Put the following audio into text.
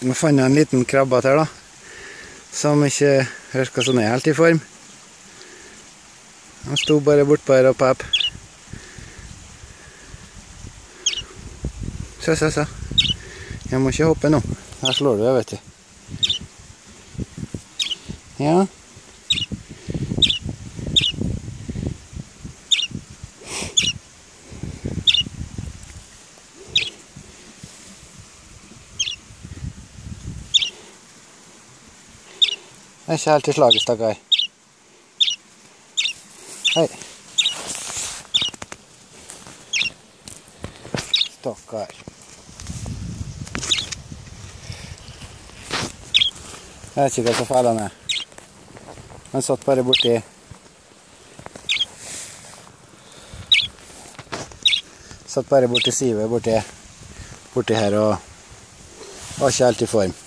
Nå fant jeg en liten krabbat her da, som ikke virket sånn helt i form. Han stod bare bortpå her og pep. Se. Jeg må ikke hoppe nå. Her slår du, vet du. Ja. Jeg er ikke helt i slaget, stakkar. Hei. Stakkar. Jeg vet ikke hva så feil han er. Han satt bare borti sivet borti her og var ikke helt i form.